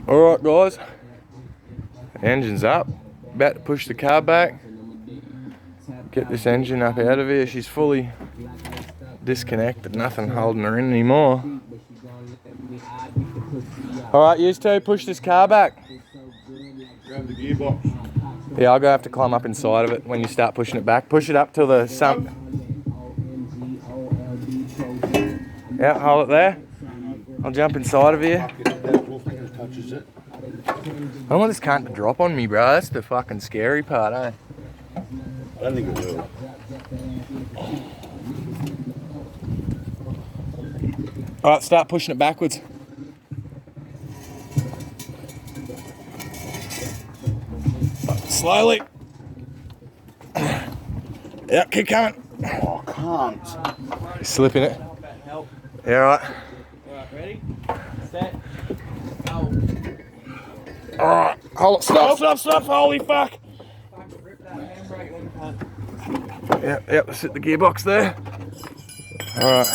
Alright guys, engine's up, about to push the car back, get this engine up out of here. She's fully disconnected, nothing holding her in anymore. Alright, you two, push this car back. Grab the gearbox. Yeah, I'll go have to climb up inside of it when you start pushing it back. Push it up till the sump. Yeah, hold it there. I'll jump inside of here. Touches it. I don't want this cunt to drop on me, bro. That's the fucking scary part, eh? I don't think it will. Alright, start pushing it backwards. Slowly. Yep, keep coming. Oh, I can't. Slipping it. Yeah, right. Alright, ready? Set. Go. Alright, hold it. Stop, holy fuck. Fucking rip that handbrake then, cunt. Yep, let's hit the gearbox there. Alright.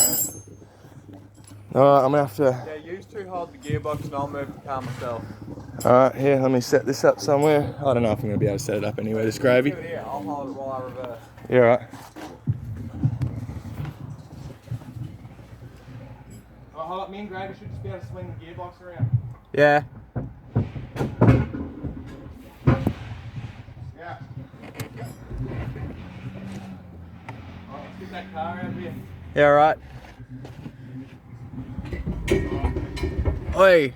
Alright, I'm gonna have to. Yeah, you two hold the gearbox and I'll move the car myself. Alright, here, let me set this up somewhere. I don't know if I'm gonna be able to set it up anywhere, this gravy. Yeah, I'll hold it while I reverse. Yeah, right. Oh, hold up, me and Gravy should just be able to swing the gearbox around. Yeah. Yeah. Alright, let's get that car out here. Yeah, right. Oi.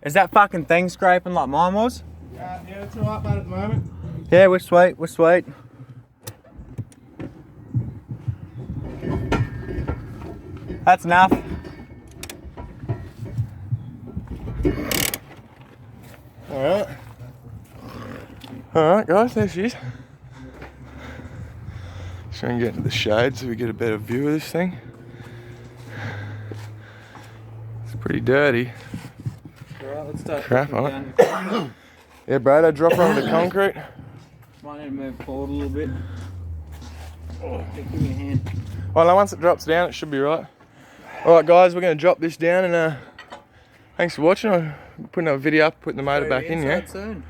Is that fucking thing scraping like mine was? Yeah, it's alright, mate, at the moment. Yeah, we're sweet, we're sweet. That's enough. Alright. Alright, guys, there she is. Just try and get into the shade so we get a better view of this thing. It's pretty dirty. Alright, let's start. Crap on it. Yeah, Brado, drop her on the concrete. Might need to move forward a little bit. Give me a hand. Well, now once it drops down, it should be right. Alright guys, we're going to drop this down and thanks for watching. I'm putting a video up, putting the motor back in, yeah? Soon.